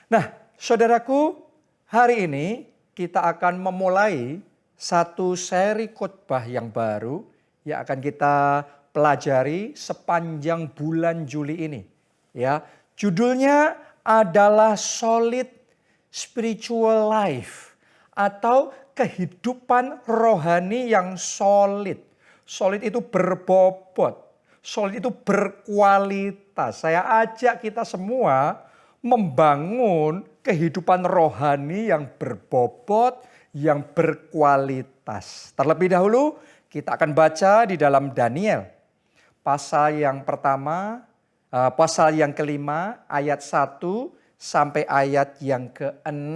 Nah, saudaraku, hari ini kita akan memulai satu seri khotbah yang baru yang akan kita pelajari sepanjang bulan Juli ini. Ya, judulnya adalah Solid Spiritual Life atau kehidupan rohani yang solid. Solid itu berbobot, solid itu berkualitas. Saya ajak kita semua membangun kehidupan rohani yang berbobot, yang berkualitas. Terlebih dahulu kita akan baca di dalam Daniel. Pasal yang pertama, pasal yang kelima, ayat 1 sampai ayat yang ke-6.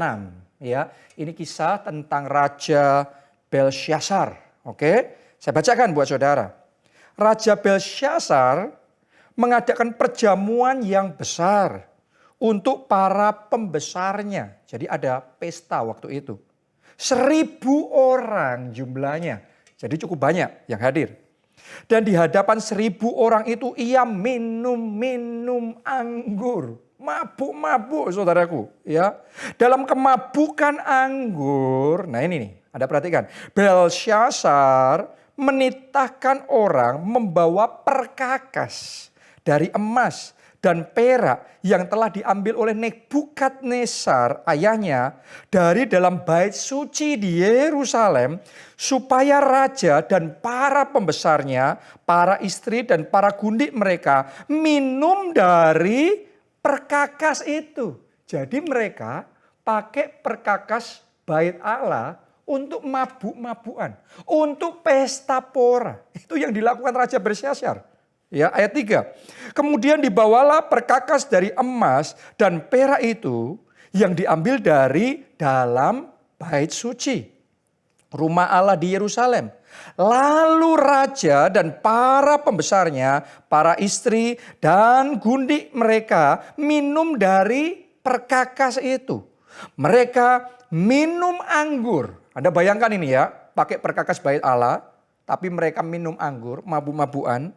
Ya, ini kisah tentang Raja Belsyazar. Oke, saya bacakan buat saudara. Raja Belsyazar mengadakan perjamuan yang besar untuk para pembesarnya. Jadi ada pesta waktu itu. 1.000 orang jumlahnya. Jadi cukup banyak yang hadir. Dan di hadapan 1.000 orang itu ia minum anggur. Mabuk-mabuk saudaraku. Ya. Dalam kemabukan anggur. Nah ini nih, Anda perhatikan. Belsyazar menitahkan orang membawa perkakas dari emas dan perak yang telah diambil oleh Nebukadnezar ayahnya dari dalam bait suci di Yerusalem, supaya raja dan para pembesarnya, para istri dan para gundik mereka minum dari perkakas itu. Jadi mereka pakai perkakas bait Allah untuk mabuk-mabukan, untuk pesta pora. Itu yang dilakukan Raja Belsyazar. Ya, ayat 3. Kemudian dibawalah perkakas dari emas dan perak itu yang diambil dari dalam bait suci, rumah Allah di Yerusalem. Lalu raja dan para pembesarnya, para istri dan gundik mereka minum dari perkakas itu. Mereka minum anggur. Anda bayangkan ini ya, pakai perkakas bait Allah, tapi mereka minum anggur, mabuk-mabukan.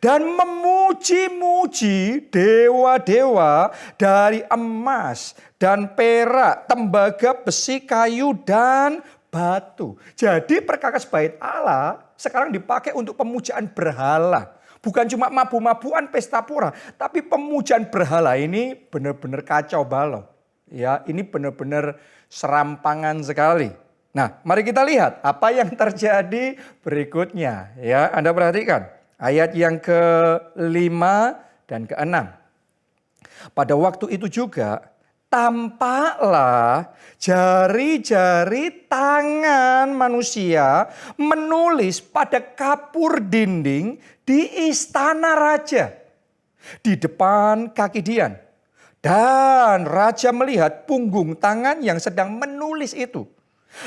Dan memuji-muji dewa-dewa dari emas dan perak, tembaga, besi, kayu, dan batu. Jadi perkakas bait Allah sekarang dipakai untuk pemujaan berhala. Bukan cuma mabuk-mabukan pesta pora, tapi pemujaan berhala ini benar-benar kacau balau. Ya, ini benar-benar serampangan sekali. Nah, mari kita lihat apa yang terjadi berikutnya. Ya, Anda perhatikan. Ayat yang ke-5 dan ke-6. Pada waktu itu juga tampaklah jari-jari tangan manusia menulis pada kapur dinding di istana raja, di depan kaki Dian. Dan raja melihat punggung tangan yang sedang menulis itu.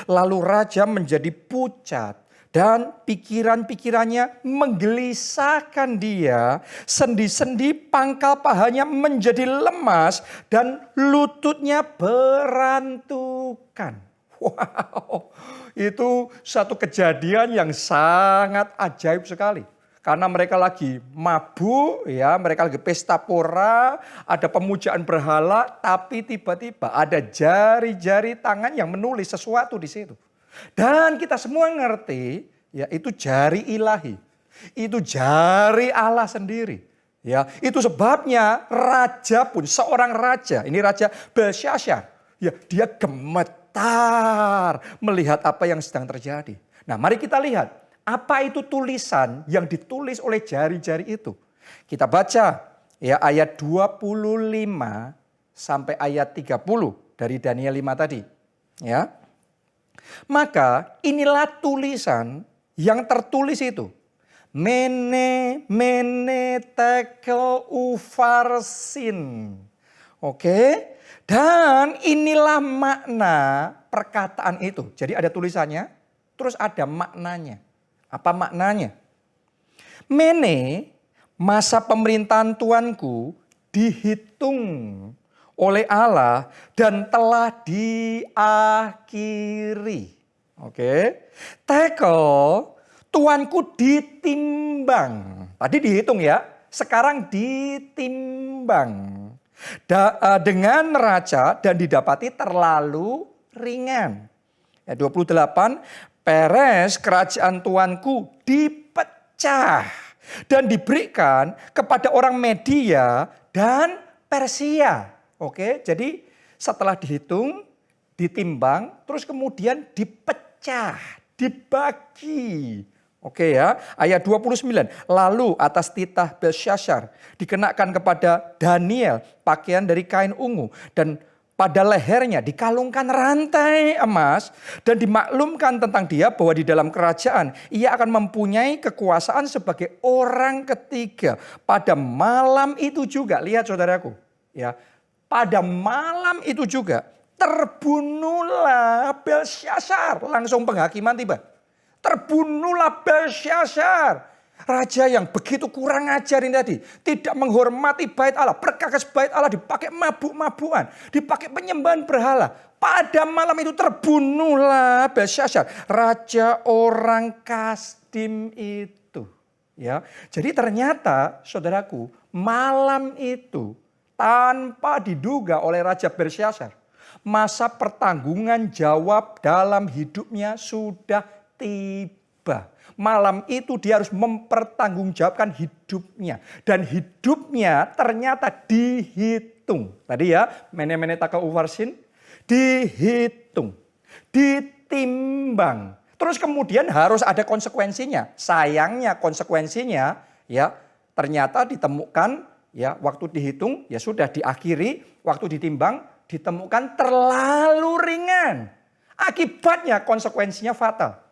Lalu raja menjadi pucat. Dan pikiran-pikirannya menggelisahkan dia. Sendi-sendi pangkal pahanya menjadi lemas. Dan lututnya berantukan. Wow, itu satu kejadian yang sangat ajaib sekali. Karena mereka lagi mabuk, ya, mereka lagi pesta pora, ada pemujaan berhala. Tapi tiba-tiba ada jari-jari tangan yang menulis sesuatu di situ. Dan kita semua ngerti, ya, itu jari ilahi. Itu jari Allah sendiri. Ya, itu sebabnya raja pun, seorang raja, ini Raja Belsyazar, ya, dia gemetar melihat apa yang sedang terjadi. Nah, mari kita lihat apa itu tulisan yang ditulis oleh jari-jari itu. Kita baca ya ayat 25 sampai ayat 30 dari Daniel 5 tadi, ya. Maka inilah tulisan yang tertulis itu. Mene, mene, tekel, ufarsin. Oke. Dan inilah makna perkataan itu. Jadi ada tulisannya, terus ada maknanya. Apa maknanya? Mene, masa pemerintahan Tuanku dihitung oleh Allah dan telah diakhiri. Oke. Tekel, Tuanku ditimbang. Tadi dihitung ya, sekarang ditimbang. dengan neraca dan didapati terlalu ringan. Ya, 28, Peres kerajaan Tuanku dipecah dan diberikan kepada orang Media dan Persia. Oke, jadi setelah dihitung, ditimbang, terus kemudian dipecah, dibagi. Oke ya, ayat 29. Lalu atas titah Belsyazar dikenakan kepada Daniel pakaian dari kain ungu. Dan pada lehernya dikalungkan rantai emas. Dan dimaklumkan tentang dia bahwa di dalam kerajaan ia akan mempunyai kekuasaan sebagai orang ketiga. Pada malam itu juga, lihat saudaraku. Ya, pada malam itu juga terbunuhlah Belsyazar. Langsung penghakiman tiba. Terbunuhlah Belsyazar. Raja yang begitu kurang ajar ini tadi. Tidak menghormati bait Allah. Perkakas bait Allah dipakai mabuk-mabukan. Dipakai penyembahan berhala. Pada malam itu terbunuhlah Belsyazar. Raja orang Kasdim itu. Ya, jadi ternyata saudaraku, malam itu tanpa diduga oleh Raja Belsyazar, masa pertanggungan jawab dalam hidupnya sudah tiba. Malam itu dia harus mempertanggungjawabkan hidupnya. Dan hidupnya ternyata dihitung. Tadi ya, mene-mene taka uvarsin, dihitung, ditimbang. Terus kemudian harus ada konsekuensinya. Sayangnya konsekuensinya ya ternyata ditemukan ya waktu dihitung ya sudah diakhiri, waktu ditimbang ditemukan terlalu ringan. Akibatnya konsekuensinya fatal.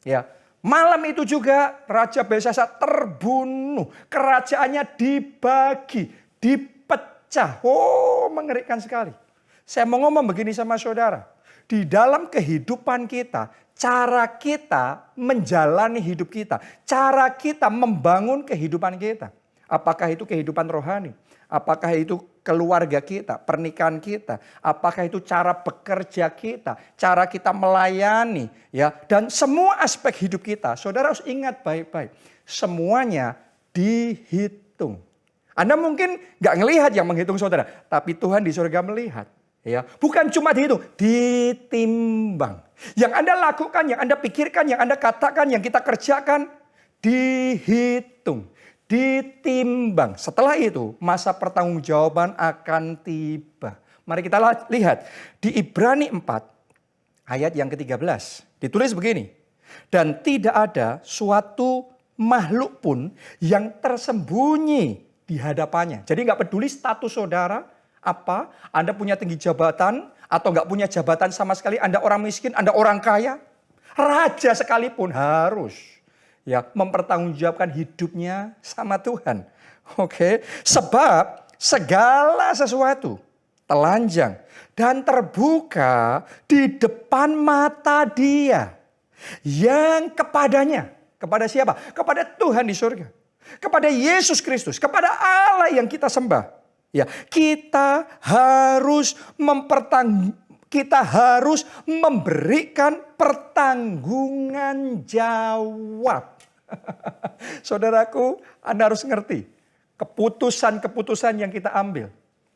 Ya, malam itu juga Raja Belsyazar terbunuh, kerajaannya dibagi, dipecah. Oh, mengerikan sekali. Saya mau ngomong begini sama saudara. Di dalam kehidupan kita, cara kita menjalani hidup kita, cara kita membangun kehidupan kita. Apakah itu kehidupan rohani? Apakah itu keluarga kita, pernikahan kita, apakah itu cara bekerja kita, cara kita melayani, ya, dan semua aspek hidup kita. Saudara harus ingat baik-baik, semuanya dihitung. Anda mungkin nggak ngelihat yang menghitung saudara, tapi Tuhan di surga melihat. Ya, bukan cuma dihitung, ditimbang. Yang Anda lakukan, yang Anda pikirkan, yang Anda katakan, yang kita kerjakan, dihitung. Ditimbang. Setelah itu masa pertanggungjawaban akan tiba. Mari kita lihat di Ibrani 4 ayat yang ke-13. Ditulis begini. Dan tidak ada suatu makhluk pun yang tersembunyi di hadapannya. Jadi nggak peduli status saudara apa, Anda punya tinggi jabatan atau nggak punya jabatan sama sekali, Anda orang miskin, Anda orang kaya, raja sekalipun harus ya mempertanggungjawabkan hidupnya sama Tuhan. Oke, sebab segala sesuatu telanjang dan terbuka di depan mata Dia yang kepadanya, kepada siapa? Kepada Tuhan di surga, kepada Yesus Kristus, kepada Allah yang kita sembah. Ya, kita harus memberikan pertanggungan jawab. Saudaraku, Anda harus ngerti. Keputusan-keputusan yang kita ambil.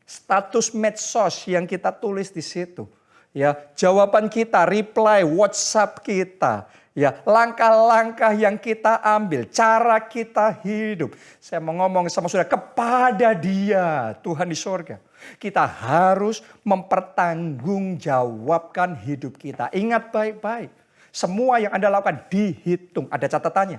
Status medsos yang kita tulis di situ. Ya, jawaban kita, reply WhatsApp kita. Ya, langkah-langkah yang kita ambil, cara kita hidup. Saya mau ngomong sama saudara, kepada Dia, Tuhan di surga. Kita harus mempertanggungjawabkan hidup kita. Ingat baik-baik. Semua yang Anda lakukan dihitung, ada catatannya.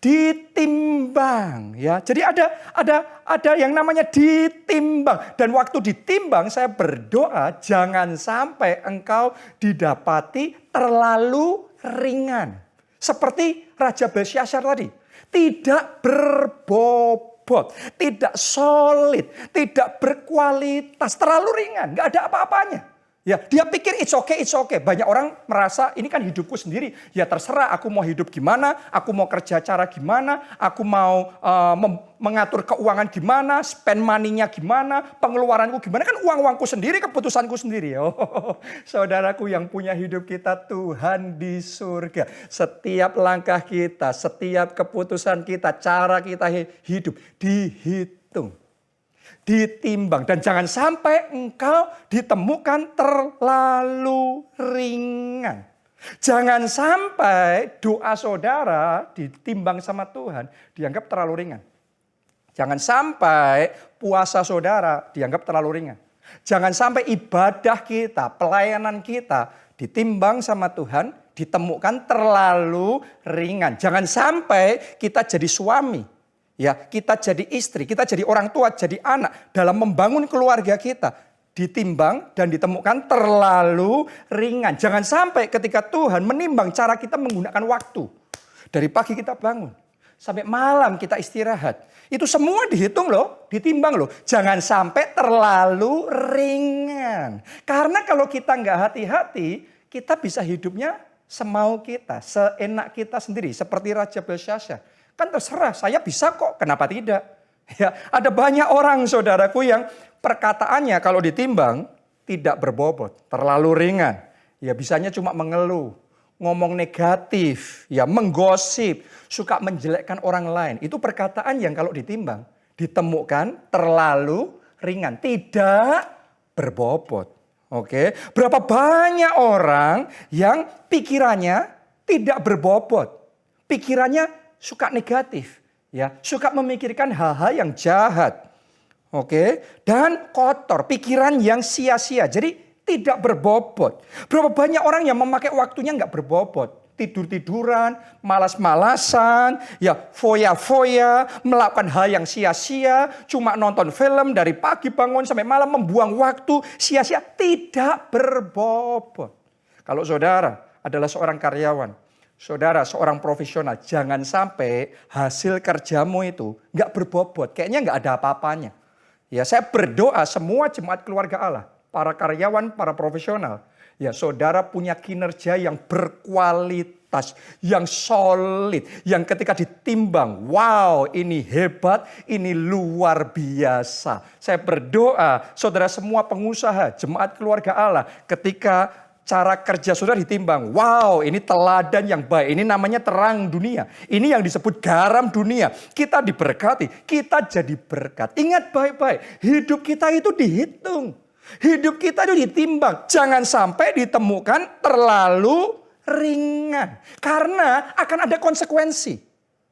Ditimbang, ya. Jadi ada yang namanya ditimbang, dan waktu ditimbang saya berdoa jangan sampai engkau didapati terlalu ringan. Seperti Raja Belsyazar tadi, tidak berbobot, tidak solid, tidak berkualitas, terlalu ringan, nggak ada apa-apanya. Ya, dia pikir it's okay, it's okay. Banyak orang merasa ini kan hidupku sendiri. Ya terserah aku mau hidup gimana, aku mau kerja cara gimana, aku mau mengatur keuangan gimana, spend money-nya gimana, pengeluaranku gimana. Kan uang-uangku sendiri, keputusanku sendiri. Oh, saudaraku yang punya hidup kita Tuhan di surga. Setiap langkah kita, setiap keputusan kita, cara kita hidup dihitung. Ditimbang. Dan jangan sampai engkau ditemukan terlalu ringan. Jangan sampai doa saudara ditimbang sama Tuhan dianggap terlalu ringan. Jangan sampai puasa saudara dianggap terlalu ringan. Jangan sampai ibadah kita, pelayanan kita ditimbang sama Tuhan, ditemukan terlalu ringan. Jangan sampai kita jadi suami, ya, kita jadi istri, kita jadi orang tua, jadi anak dalam membangun keluarga kita ditimbang dan ditemukan terlalu ringan. Jangan sampai ketika Tuhan menimbang cara kita menggunakan waktu. Dari pagi kita bangun sampai malam kita istirahat. Itu semua dihitung loh, ditimbang loh. Jangan sampai terlalu ringan. Karena kalau kita nggak hati-hati, kita bisa hidupnya semau kita, seenak kita sendiri. Seperti Raja Belsyazar. Kan terserah, saya bisa kok, kenapa tidak? Ya, ada banyak orang saudaraku yang perkataannya kalau ditimbang tidak berbobot, terlalu ringan. Ya bisanya cuma mengeluh, ngomong negatif, ya menggosip, suka menjelekkan orang lain. Itu perkataan yang kalau ditimbang, ditemukan terlalu ringan, tidak berbobot. Oke, berapa banyak orang yang pikirannya tidak berbobot, pikirannya suka negatif, ya, suka memikirkan hal-hal yang jahat. Oke, dan kotor, pikiran yang sia-sia. Jadi tidak berbobot. Berapa banyak orang yang memakai waktunya nggak berbobot. Tidur-tiduran, malas-malasan, ya foya-foya, melakukan hal yang sia-sia, cuma nonton film dari pagi bangun sampai malam, membuang waktu sia-sia, tidak berbobot. Kalau saudara adalah seorang karyawan, saudara seorang profesional, jangan sampai hasil kerjamu itu nggak berbobot, kayaknya nggak ada apa-apanya. Ya, saya berdoa semua jemaat keluarga Allah, para karyawan, para profesional, ya saudara punya kinerja yang berkualitas, yang solid, yang ketika ditimbang, wow ini hebat, ini luar biasa. Saya berdoa saudara semua pengusaha, jemaat keluarga Allah, ketika cara kerja saudara ditimbang, wow ini teladan yang baik, ini namanya terang dunia, ini yang disebut garam dunia. Kita diberkati, kita jadi berkat. Ingat baik-baik, hidup kita itu dihitung. Hidup kita itu ditimbang, jangan sampai ditemukan terlalu ringan. Karena akan ada konsekuensi.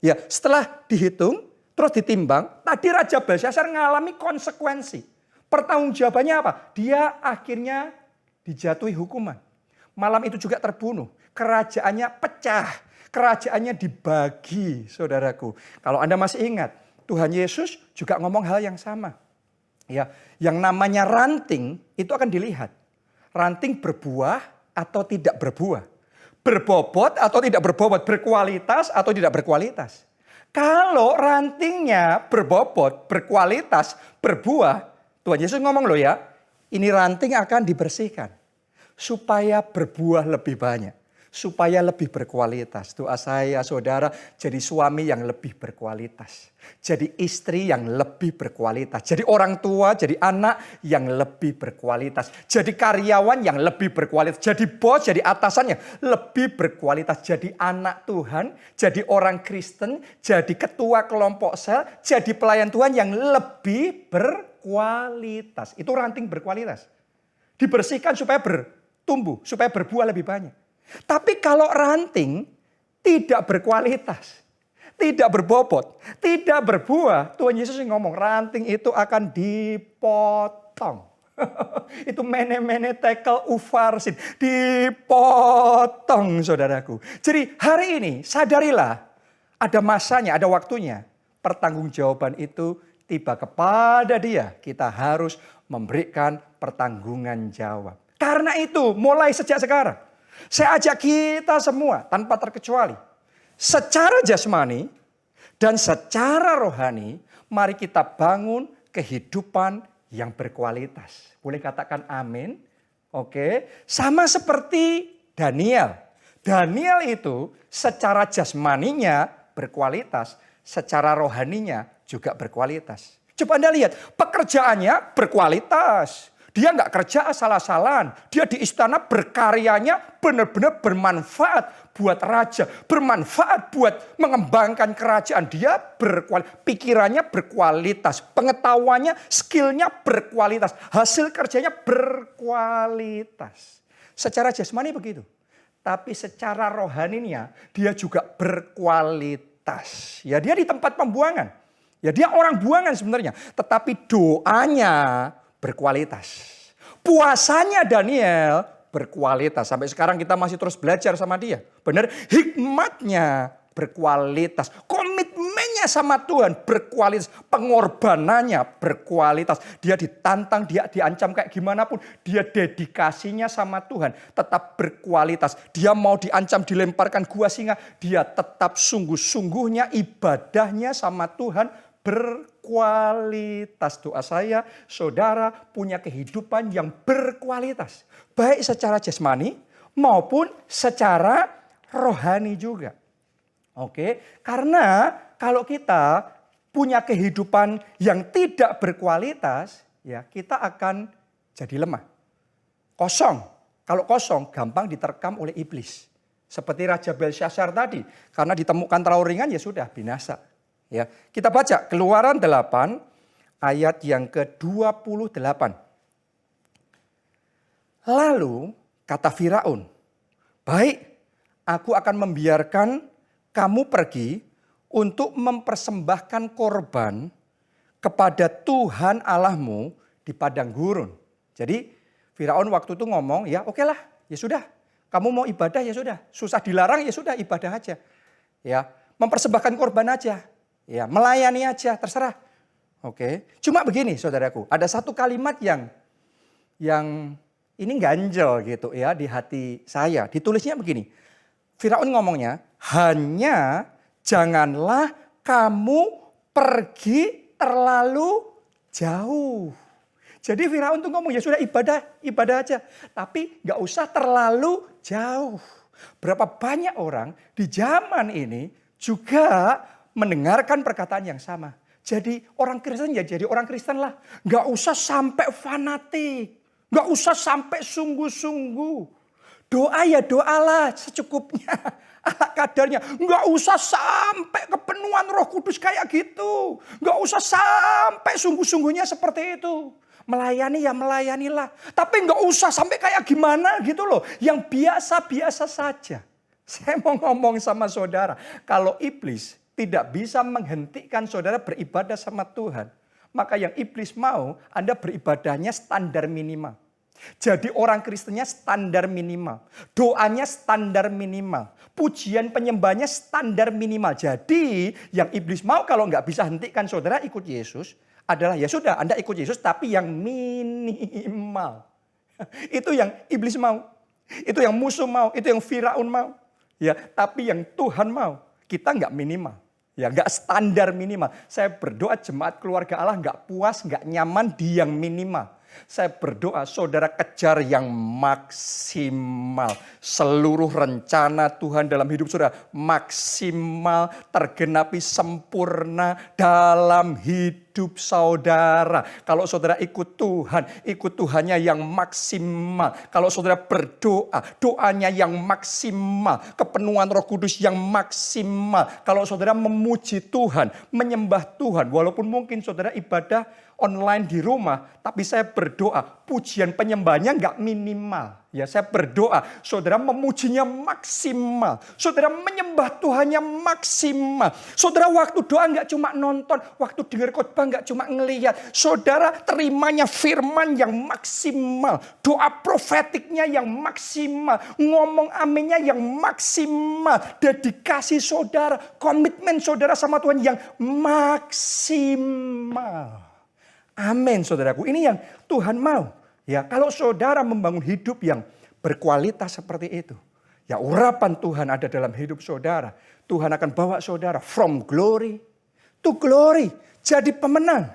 Ya, setelah dihitung, terus ditimbang, tadi Raja Belsyazar mengalami konsekuensi. Pertanggungjawabannya apa? Dia akhirnya dijatuhi hukuman. Malam itu juga terbunuh. Kerajaannya pecah. Kerajaannya dibagi, saudaraku. Kalau Anda masih ingat, Tuhan Yesus juga ngomong hal yang sama. Ya, yang namanya ranting itu akan dilihat. Ranting berbuah atau tidak berbuah. Berbobot atau tidak berbobot. Berkualitas atau tidak berkualitas. Kalau rantingnya berbobot, berkualitas, berbuah, Tuhan Yesus ngomong loh ya, ini ranting akan dibersihkan. Supaya berbuah lebih banyak. Supaya lebih berkualitas. Doa saya saudara jadi suami yang lebih berkualitas. Jadi istri yang lebih berkualitas. Jadi orang tua, jadi anak yang lebih berkualitas. Jadi karyawan yang lebih berkualitas. Jadi bos, jadi atasannya lebih berkualitas. Jadi anak Tuhan, jadi orang Kristen, jadi ketua kelompok sel, jadi pelayan Tuhan yang lebih berkualitas. Itu ranting berkualitas. Dibersihkan supaya bertumbuh, supaya berbuah lebih banyak. Tapi kalau ranting tidak berkualitas, tidak berbobot, tidak berbuah, Tuhan Yesus ngomong ranting itu akan dipotong. Itu mene-mene tekel ufarsin, dipotong saudaraku. Jadi hari ini sadarilah ada masanya, ada waktunya. Pertanggungjawaban itu tiba kepada dia. Kita harus memberikan pertanggungan jawab. Karena itu mulai sejak sekarang, saya ajak kita semua tanpa terkecuali, secara jasmani dan secara rohani, mari kita bangun kehidupan yang berkualitas. Boleh katakan amin? Oke, sama seperti Daniel. Daniel itu secara jasmaninya berkualitas, secara rohaninya juga berkualitas. Coba Anda lihat, pekerjaannya berkualitas. Dia nggak kerja asal-asalan. Dia di istana berkaryanya benar-benar bermanfaat buat raja. Bermanfaat buat mengembangkan kerajaan. Dia pikirannya berkualitas. Pengetahuannya, skillnya berkualitas. Hasil kerjanya berkualitas. Secara jasmani begitu. Tapi secara rohaninya dia juga berkualitas. Ya, dia di tempat pembuangan. Ya, dia orang buangan sebenarnya. Tetapi doanya berkualitas. Puasanya Daniel berkualitas. Sampai sekarang kita masih terus belajar sama dia. Benar, hikmatnya berkualitas. Komitmennya sama Tuhan berkualitas. Pengorbanannya berkualitas. Dia ditantang, dia diancam kayak gimana pun. Dia dedikasinya sama Tuhan tetap berkualitas. Dia mau diancam dilemparkan gua singa. Dia tetap sungguh-sungguhnya ibadahnya sama Tuhan berkualitas. Doa saya, saudara punya kehidupan yang berkualitas. Baik secara jasmani maupun secara rohani juga. Oke, karena kalau kita punya kehidupan yang tidak berkualitas, ya kita akan jadi lemah. Kosong. Kalau kosong gampang diterkam oleh iblis. Seperti Raja Belsyazar tadi, karena ditemukan terlalu ringan ya sudah binasa. Ya, kita baca Keluaran 8 ayat yang ke-28. Lalu kata Firaun, "Baik, aku akan membiarkan kamu pergi untuk mempersembahkan korban kepada Tuhan Allahmu di padang gurun." Jadi Firaun waktu itu ngomong, ya oke lah, ya sudah. Kamu mau ibadah ya sudah. Susah dilarang ya sudah, ibadah aja. Ya, mempersembahkan korban aja. Ya, melayani aja, terserah. Oke. Cuma begini saudaraku, ada satu kalimat yang ini ganjel gitu ya di hati saya. Ditulisnya begini. Firaun ngomongnya, hanya janganlah kamu pergi terlalu jauh. Jadi Firaun tuh ngomong ya sudah ibadah aja. Tapi gak usah terlalu jauh. Berapa banyak orang di zaman ini juga mendengarkan perkataan yang sama. Jadi orang Kristen ya jadi orang Kristen lah. Gak usah sampai fanatik. Gak usah sampai sungguh-sungguh. Doa ya doalah secukupnya. Ala kadarnya. Gak usah sampai kepenuhan Roh Kudus kayak gitu. Gak usah sampai sungguh-sungguhnya seperti itu. Melayani ya melayanilah. Tapi gak usah sampai kayak gimana gitu loh. Yang biasa-biasa saja. Saya mau ngomong sama saudara. Kalau iblis tidak bisa menghentikan saudara beribadah sama Tuhan. Maka yang iblis mau Anda beribadahnya standar minimal. Jadi orang Kristennya standar minimal. Doanya standar minimal. Pujian penyembahnya standar minimal. Jadi yang iblis mau kalau nggak bisa hentikan saudara ikut Yesus adalah ya sudah Anda ikut Yesus tapi yang minimal. Itu yang iblis mau. Itu yang musuh mau. Itu yang Firaun mau. Ya, tapi yang Tuhan mau kita nggak minimal. Ya nggak standar minimal. Saya berdoa jemaat keluarga Allah nggak puas, nggak nyaman di yang minimal. Saya berdoa saudara kejar yang maksimal. Seluruh rencana Tuhan dalam hidup saudara maksimal, tergenapi sempurna dalam hidup saudara. Kalau saudara ikut Tuhannya yang maksimal. Kalau saudara berdoa, doanya yang maksimal. Kepenuhan Roh Kudus yang maksimal. Kalau saudara memuji Tuhan, menyembah Tuhan. Walaupun mungkin saudara ibadah online di rumah, tapi saya berdoa pujian penyembahnya nggak minimal. Ya, saya berdoa saudara memujinya maksimal, saudara menyembah Tuhannya maksimal. Saudara waktu doa nggak cuma nonton, waktu dengar khotbah nggak cuma ngelihat. Saudara terimanya firman yang maksimal, doa profetiknya yang maksimal, ngomong aminnya yang maksimal, dedikasi saudara, komitmen saudara sama Tuhan yang maksimal. Amin saudaraku, ini yang Tuhan mau. Ya, kalau saudara membangun hidup yang berkualitas seperti itu. Ya urapan Tuhan ada dalam hidup saudara. Tuhan akan bawa saudara from glory to glory. Jadi pemenang.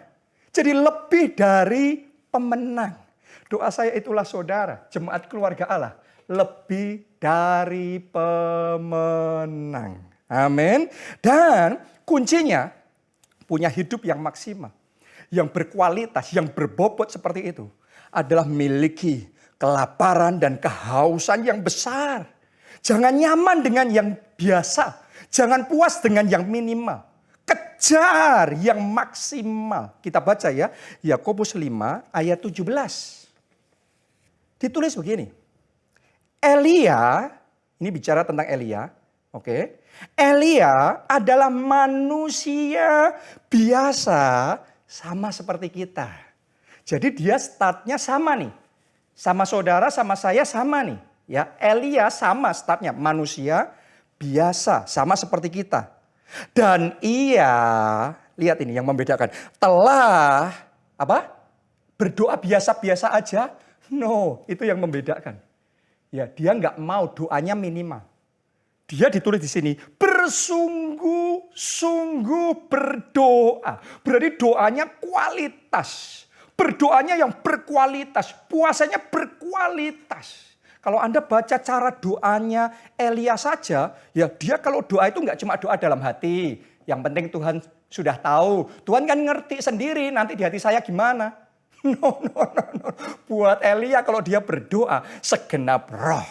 Jadi lebih dari pemenang. Doa saya itulah saudara, jemaat keluarga Allah. Lebih dari pemenang. Amin. Dan kuncinya punya hidup yang maksimal. Yang berkualitas, yang berbobot seperti itu. adalah miliki kelaparan dan kehausan yang besar. Jangan nyaman dengan yang biasa. Jangan puas dengan yang minimal. Kejar yang maksimal. Kita baca ya, Yakobus 5 ayat 17. Ditulis begini. Elia, ini bicara tentang Elia, oke. Elia adalah manusia biasa sama seperti kita. Jadi dia startnya sama nih. Sama saudara, sama saya sama nih. Ya, Elia sama startnya, manusia biasa sama seperti kita. Dan ia, lihat ini yang membedakan, telah berdoa biasa-biasa aja. No, itu yang membedakan. Ya, dia nggak mau doanya minimal. Dia ditulis di sini bersungguh-sungguh berdoa. Berarti doanya kualitas. Berdoanya yang berkualitas, puasanya berkualitas. Kalau Anda baca cara doanya Elia saja, ya dia kalau doa itu nggak cuma doa dalam hati. Yang penting Tuhan sudah tahu. Tuhan kan ngerti sendiri nanti di hati saya gimana. No. Buat Elia kalau dia berdoa, segenap roh,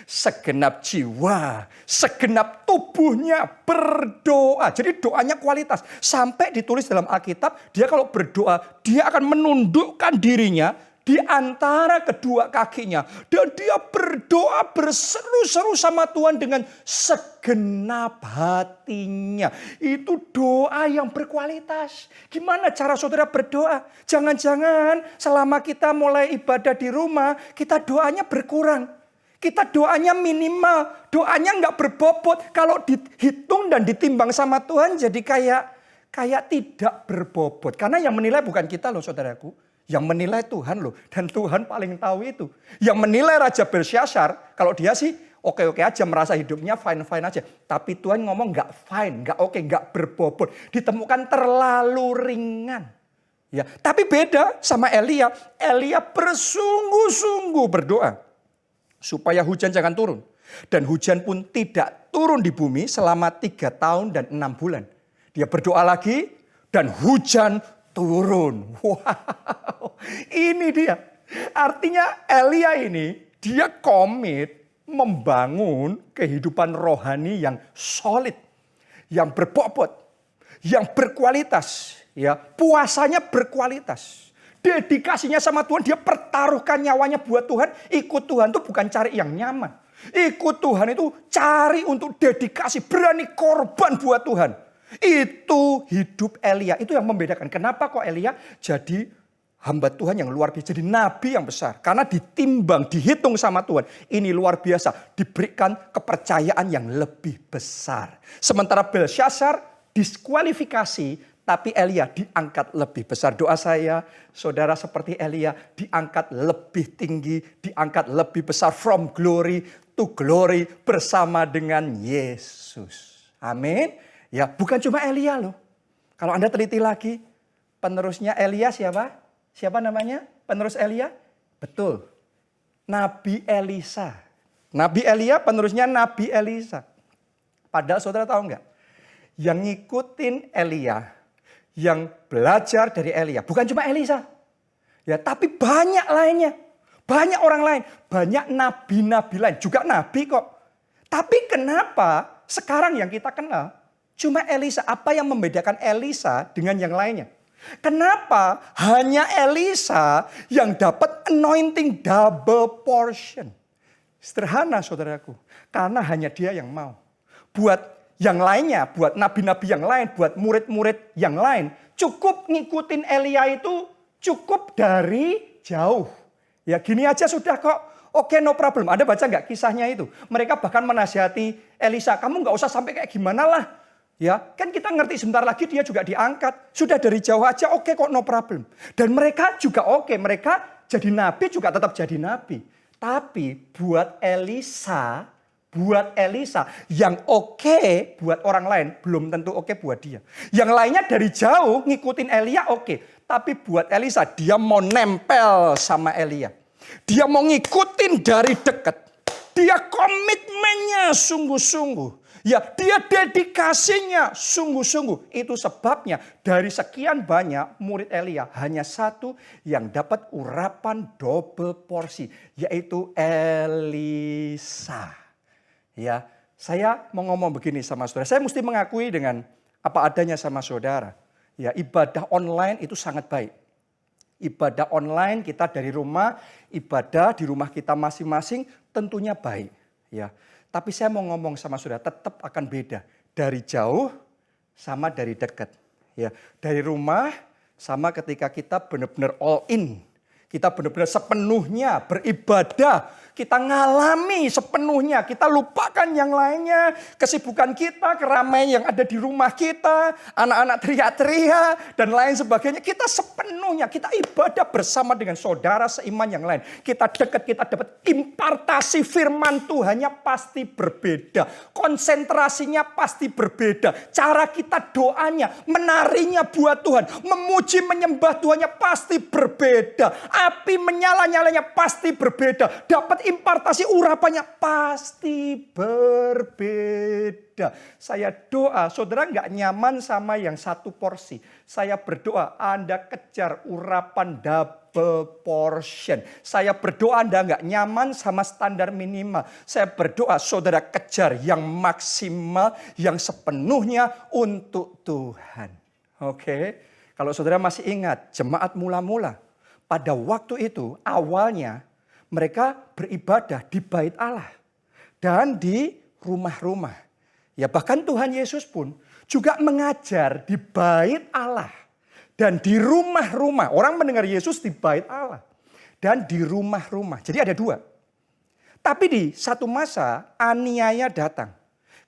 segenap jiwa, segenap tubuhnya berdoa. Jadi doanya kualitas. Sampai ditulis dalam Alkitab, dia kalau berdoa, dia akan menundukkan dirinya di antara kedua kakinya. Dan dia berdoa berseru-seru sama Tuhan dengan segenap hatinya. Itu doa yang berkualitas. Gimana cara saudara berdoa? Jangan-jangan selama kita mulai ibadah di rumah, kita doanya berkurang. Kita doanya minimal, doanya nggak berbobot. Kalau dihitung dan ditimbang sama Tuhan jadi kayak tidak berbobot. Karena yang menilai bukan kita loh saudaraku. Yang menilai Tuhan loh. Dan Tuhan paling tahu itu. Yang menilai Raja Belsyazar, kalau dia sih oke-oke aja, merasa hidupnya fine-fine aja. Tapi Tuhan ngomong nggak fine, nggak oke, nggak berbobot. Ditemukan terlalu ringan. Ya, tapi beda sama Elia. Elia bersungguh-sungguh berdoa supaya hujan jangan turun. Dan hujan pun tidak turun di bumi selama 3 tahun dan 6 bulan. Dia berdoa lagi dan hujan turun. Wow, ini dia. Artinya Elia ini dia komit membangun kehidupan rohani yang solid, yang berbobot, yang berkualitas. Ya, puasanya berkualitas. Dedikasinya sama Tuhan, dia pertaruhkan nyawanya buat Tuhan. Ikut Tuhan itu bukan cari yang nyaman. Ikut Tuhan itu cari untuk dedikasi, berani korban buat Tuhan. Itu hidup Elia, itu yang membedakan. Kenapa kok Elia jadi hamba Tuhan yang luar biasa, jadi nabi yang besar. Karena ditimbang, dihitung sama Tuhan. Ini luar biasa, diberikan kepercayaan yang lebih besar. Sementara Belsyazar diskualifikasi, tapi Elia diangkat lebih besar. Doa saya, saudara seperti Elia diangkat lebih tinggi, diangkat lebih besar. From glory to glory bersama dengan Yesus. Amin. Ya, bukan cuma Elia loh. Kalau Anda teliti lagi, penerusnya Elia siapa? Siapa namanya? Penerus Elia? Betul. Nabi Elisa. Nabi Elia penerusnya Nabi Elisa. Padahal saudara tahu nggak? Yang ngikutin Elia, yang belajar dari Elia, bukan cuma Elisa. Ya, tapi banyak lainnya. Banyak orang lain. Banyak nabi-nabi lain. Juga nabi kok. Tapi kenapa sekarang yang kita kenal cuma Elisa? Apa yang membedakan Elisa dengan yang lainnya? Kenapa hanya Elisa yang dapat anointing double portion? Sederhana saudaraku. Karena hanya dia yang mau. Buat yang lainnya, buat nabi-nabi yang lain, buat murid-murid yang lain, cukup ngikutin Elia itu cukup dari jauh. Ya gini aja sudah kok. Oke, no problem. Anda baca nggak kisahnya itu? Mereka bahkan menasihati Elisa, kamu nggak usah sampai kayak gimana lah. Ya, kan kita ngerti sebentar lagi dia juga diangkat. Sudah dari jauh aja, oke kok no problem. Dan mereka juga oke, mereka jadi nabi juga tetap jadi nabi. Tapi buat Elisa yang oke buat orang lain belum tentu oke buat dia. Yang lainnya dari jauh ngikutin Elia oke. Tapi buat Elisa dia mau nempel sama Elia. Dia mau ngikutin dari dekat. Dia komitmennya sungguh-sungguh. Ya, dia dedikasinya sungguh-sungguh. Itu sebabnya dari sekian banyak murid Elia, hanya satu yang dapat urapan double porsi, yaitu Elisa. Ya, saya mau ngomong begini sama saudara. Saya mesti mengakui dengan apa adanya sama saudara. Ya, ibadah online itu sangat baik. Ibadah online kita dari rumah, ibadah di rumah kita masing-masing tentunya baik. Ya, tapi saya mau ngomong sama saudara, tetap akan beda. Dari jauh sama dari dekat. Ya, dari rumah sama ketika kita benar-benar all in. Kita benar-benar sepenuhnya beribadah. Kita ngalami sepenuhnya. Kita lupakan yang lainnya. Kesibukan kita, keramaian yang ada di rumah kita. Anak-anak teriak-teriak dan lain sebagainya. Kita sepenuhnya. Kita ibadah bersama dengan saudara seiman yang lain. Kita dekat, kita dapat impartasi firman Tuhannya pasti berbeda. Konsentrasinya pasti berbeda. Cara kita doanya, menarinya buat Tuhan. Memuji, menyembah Tuhannya pasti berbeda. Api menyala-nyalanya pasti berbeda. Dapat impartasi urapannya pasti berbeda. Saya doa, saudara nggak nyaman sama yang satu porsi. Saya berdoa Anda kejar urapan double portion. Saya berdoa Anda nggak nyaman sama standar minimal. Saya berdoa saudara kejar yang maksimal, yang sepenuhnya untuk Tuhan. Oke, kalau saudara masih ingat jemaat mula-mula. Pada waktu itu awalnya mereka beribadah di bait Allah dan di rumah-rumah. Ya bahkan Tuhan Yesus pun juga mengajar di bait Allah dan di rumah-rumah. Orang mendengar Yesus di bait Allah dan di rumah-rumah. Jadi ada dua. Tapi di satu masa aniaya datang.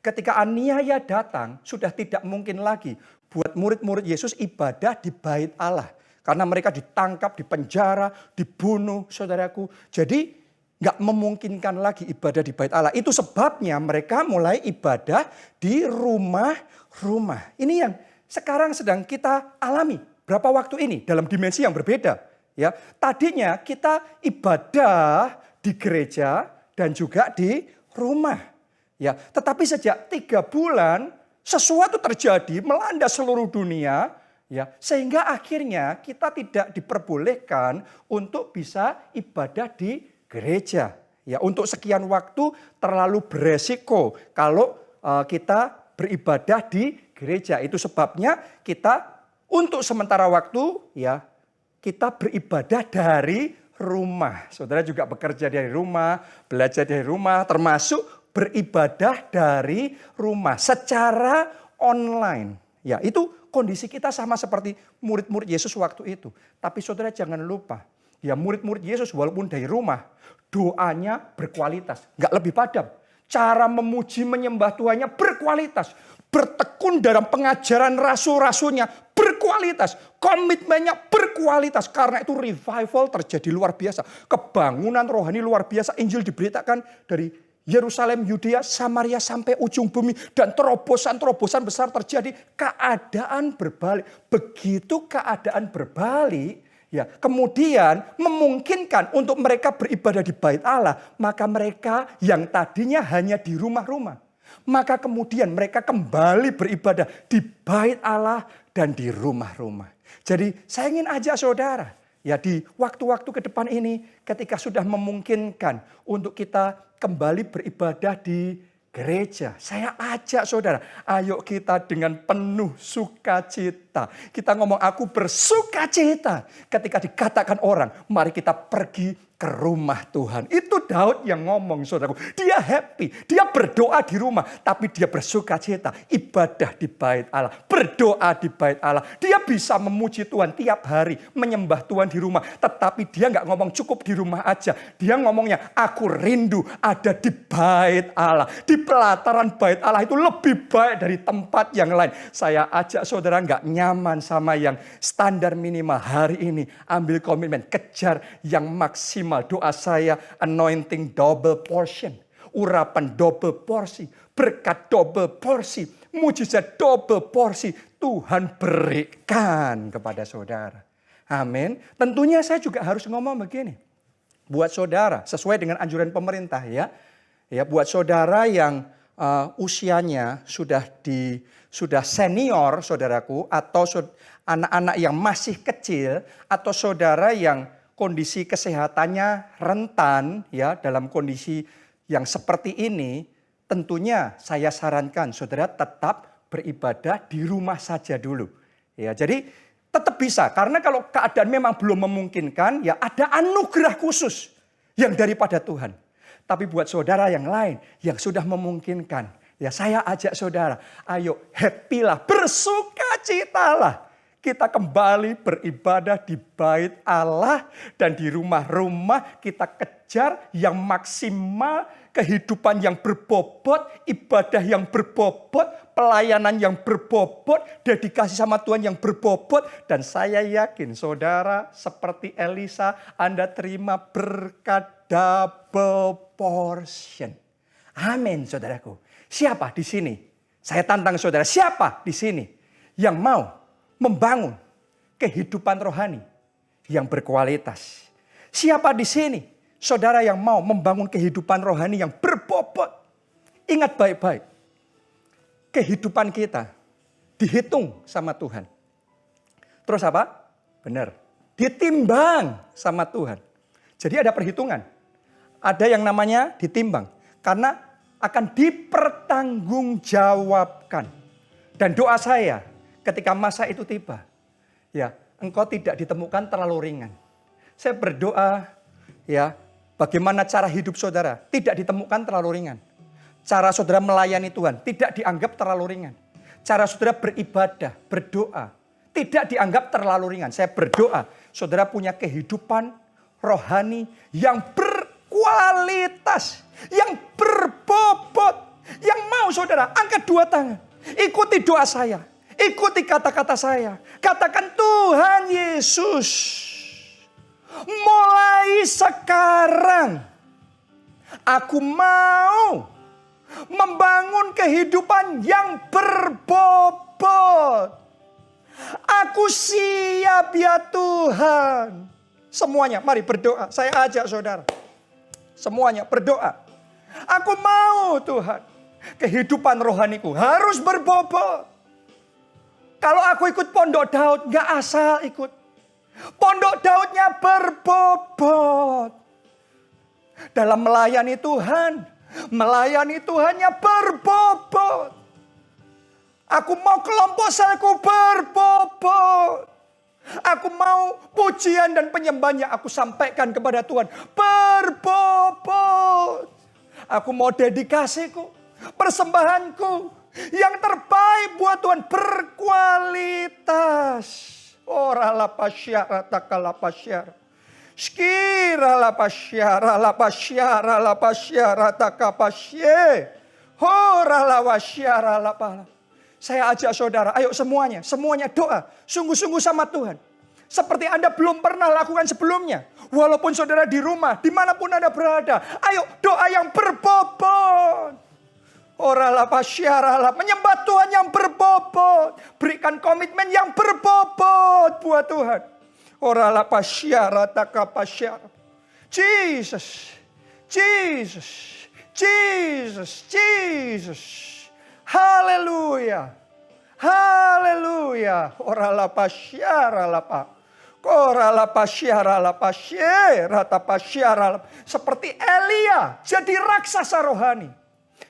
Ketika aniaya datang sudah tidak mungkin lagi buat murid-murid Yesus ibadah di bait Allah. Karena mereka ditangkap, dipenjara, dibunuh, saudaraku. Jadi nggak memungkinkan lagi ibadah di bait Allah. Itu sebabnya mereka mulai ibadah di rumah-rumah. Ini yang sekarang sedang kita alami. Berapa waktu ini dalam dimensi yang berbeda. Ya, tadinya kita ibadah di gereja dan juga di rumah. Ya, tetapi sejak 3 bulan sesuatu terjadi melanda seluruh dunia. Ya, sehingga akhirnya kita tidak diperbolehkan untuk bisa ibadah di gereja. Ya, untuk sekian waktu terlalu beresiko kalau kita beribadah di gereja. Itu sebabnya kita untuk sementara waktu ya kita beribadah dari rumah. Saudara juga bekerja dari rumah, belajar dari rumah, termasuk beribadah dari rumah secara online. Ya, itu kondisi kita sama seperti murid-murid Yesus waktu itu. Tapi saudara jangan lupa, ya murid-murid Yesus walaupun dari rumah, doanya berkualitas. Nggak lebih padam. Cara memuji menyembah Tuhannya berkualitas. Bertekun dalam pengajaran rasul-rasulnya berkualitas. Komitmennya berkualitas. Karena itu revival terjadi luar biasa. Kebangunan rohani luar biasa. Injil diberitakan dari Yerusalem, Yudea, Samaria sampai ujung bumi. Dan terobosan-terobosan besar terjadi. Keadaan berbalik. Begitu keadaan berbalik, ya, kemudian memungkinkan untuk mereka beribadah di bait Allah. Maka mereka yang tadinya hanya di rumah-rumah. Maka kemudian mereka kembali beribadah di bait Allah dan di rumah-rumah. Jadi saya ingin ajak saudara. Ya di waktu-waktu ke depan ini ketika sudah memungkinkan untuk kita kembali beribadah di gereja. Saya ajak saudara, ayo kita dengan penuh sukacita. Kita ngomong aku bersukacita ketika dikatakan orang, mari kita pergi ke rumah Tuhan. Itu Daud yang ngomong saudaraku. Dia happy, dia berdoa di rumah. Tapi dia bersukacita, ibadah di bait Allah. Berdoa di bait Allah. Dia bisa memuji Tuhan tiap hari, menyembah Tuhan di rumah. Tetapi dia gak ngomong cukup di rumah aja. Dia ngomongnya aku rindu ada di bait Allah. Di pelataran bait Allah itu lebih baik dari tempat yang lain. Saya ajak saudara gak nyaman sama yang standar minimal hari ini. Ambil komitmen, kejar yang maksimal. Doa saya anointing double portion. Urapan double porsi. Berkat double porsi. Mujizat double porsi. Tuhan berikan kepada saudara. Amin. Tentunya saya juga harus ngomong begini. Buat saudara sesuai dengan anjuran pemerintah ya. Ya buat saudara yang usianya sudah senior, saudaraku, atau anak-anak yang masih kecil, atau saudara yang kondisi kesehatannya rentan, ya, dalam kondisi yang seperti ini, tentunya saya sarankan saudara tetap beribadah di rumah saja dulu. Ya, jadi tetap bisa, karena kalau keadaan memang belum memungkinkan, ya ada anugerah khusus yang daripada Tuhan. Tapi buat saudara yang lain yang sudah memungkinkan, ya saya ajak saudara, ayo happy-lah, bersukacitalah. Kita kembali beribadah di bait Allah dan di rumah-rumah kita kejar yang maksimal, kehidupan yang berbobot, ibadah yang berbobot, pelayanan yang berbobot, dedikasi sama Tuhan yang berbobot. Dan saya yakin saudara seperti Elisa, Anda terima berkat double portion. Amin, saudaraku. Siapa di sini? Saya tantang saudara, siapa di sini yang mau membangun kehidupan rohani yang berkualitas? Siapa di sini saudara yang mau membangun kehidupan rohani yang berbobot? Ingat baik-baik, kehidupan kita dihitung sama Tuhan. Terus apa? Benar, ditimbang sama Tuhan. Jadi ada perhitungan. Ada yang namanya ditimbang. Karena akan dipertanggungjawabkan. Dan doa saya ketika masa itu tiba, ya, engkau tidak ditemukan terlalu ringan. Saya berdoa, ya, bagaimana cara hidup saudara tidak ditemukan terlalu ringan. Cara saudara melayani Tuhan tidak dianggap terlalu ringan. Cara saudara beribadah, berdoa tidak dianggap terlalu ringan. Saya berdoa saudara punya kehidupan rohani yang berkualitas, yang berbobot, yang mau saudara angkat dua tangan. Ikuti doa saya. Ikuti kata-kata saya. Katakan, Tuhan Yesus, mulai sekarang aku mau membangun kehidupan yang berbobot. Aku siap ya Tuhan. Semuanya mari berdoa. Saya ajak saudara. Semuanya berdoa. Aku mau Tuhan, kehidupan rohaniku harus berbobot. Kalau aku ikut Pondok Daud, gak asal ikut. Pondok Daudnya berbobot. Dalam melayani Tuhannya berbobot. Aku mau kelompok selku berbobot. Aku mau pujian dan penyembahannya aku sampaikan kepada Tuhan berbobot. Aku mau dedikasiku, persembahanku yang terbaik buat Tuhan berkualitas. Ora la pasyara takala pasyara. Skira la pasyara takapasye. Ora la wasyara la pala. Saya ajak saudara, ayo semuanya doa. Sungguh-sungguh sama Tuhan. Seperti Anda belum pernah lakukan sebelumnya. Walaupun saudara di rumah, dimanapun Anda berada. Ayo doa yang berbobot. Oralah pasyaralah, menyembah Tuhan yang berbobot. Berikan komitmen yang berbobot buat Tuhan. Oralah pasyara takapasyara. Jesus. Haleluya. Oralah pasyara lapa. Korala pasyara lapa syera tapasyara. Seperti Elia jadi raksasa rohani.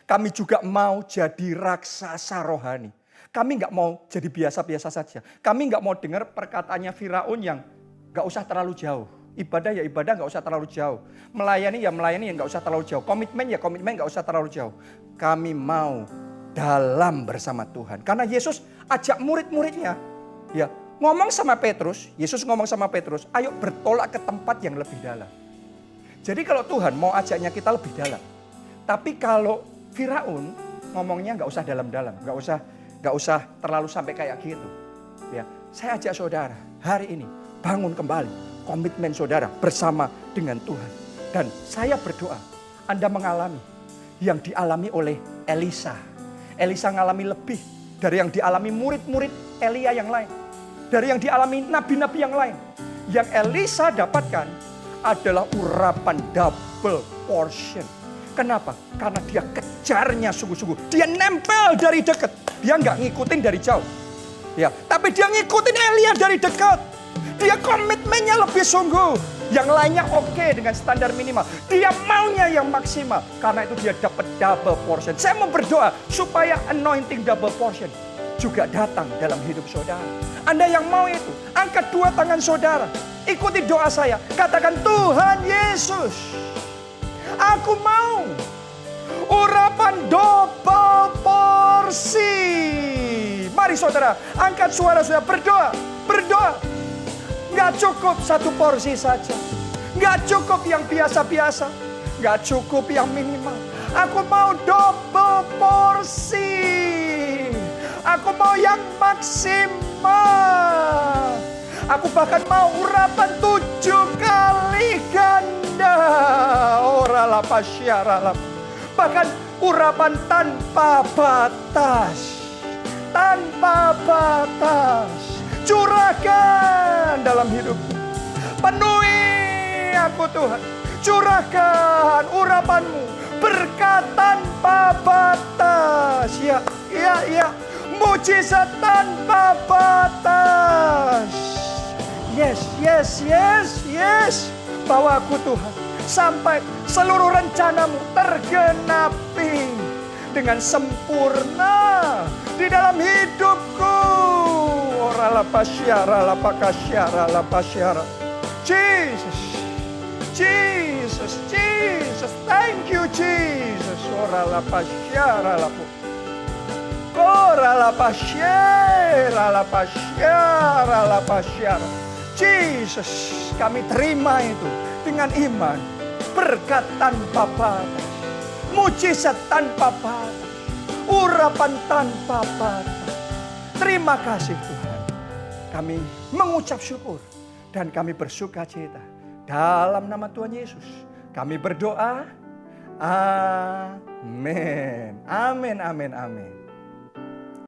Kami juga mau jadi raksasa rohani. Kami nggak mau jadi biasa-biasa saja. Kami nggak mau dengar perkataannya Firaun yang nggak usah terlalu jauh. Ibadah ya ibadah nggak usah terlalu jauh. Melayani ya nggak usah terlalu jauh. Komitmen ya komitmen nggak usah terlalu jauh. Kami mau dalam bersama Tuhan. Karena Yesus ajak murid-muridnya, ya ngomong sama Petrus. Yesus ngomong sama Petrus, ayo bertolak ke tempat yang lebih dalam. Jadi kalau Tuhan mau ajaknya kita lebih dalam. Tapi kalau Firaun ngomongnya nggak usah dalam-dalam, nggak usah terlalu sampai kayak gitu. Ya, saya ajak saudara hari ini bangun kembali komitmen saudara bersama dengan Tuhan. Dan saya berdoa Anda mengalami yang dialami oleh Elisa. Elisa mengalami lebih dari yang dialami murid-murid Elia yang lain. Dari yang dialami nabi-nabi yang lain. Yang Elisa dapatkan adalah urapan double portion. Kenapa? Karena dia kejarnya sungguh-sungguh. Dia nempel dari dekat. Dia nggak ngikutin dari jauh. Ya, tapi dia ngikutin Elia dari dekat. Dia komitmennya lebih sungguh. Yang lainnya oke dengan standar minimal. Dia maunya yang maksimal. Karena itu dia dapat double portion. Saya mau berdoa supaya anointing double portion juga datang dalam hidup saudara. Anda yang mau itu, angkat dua tangan saudara. Ikuti doa saya. Katakan, Tuhan Yesus, aku mau urapan double porsi. Mari saudara, angkat suara saudara, berdoa, berdoa. Gak cukup satu porsi saja. Gak cukup yang biasa-biasa. Gak cukup yang minimal. Aku mau double porsi. Aku mau yang maksimal. Aku bahkan mau urapan 7 kali ganda. Ora pasyara. Bahkan urapan tanpa batas. Tanpa batas. Curahkan dalam hidupku. Penuhi aku Tuhan. Curahkan urapanmu. Berkat tanpa batas. Ya. Mujizat tanpa batas. Yes. Bawa aku Tuhan. Sampai seluruh rencanamu tergenapi dengan sempurna di dalam hidupku. Ora pasyara. Jesus. Thank you Jesus. Ora pasyara. Jesus, kami terima itu dengan iman. Berkat tanpa batas, mujizat tanpa batas, urapan tanpa batas. Terima kasih Tuhan. Kami mengucap syukur dan kami bersuka cita. Dalam nama Tuhan Yesus, kami berdoa. Amin.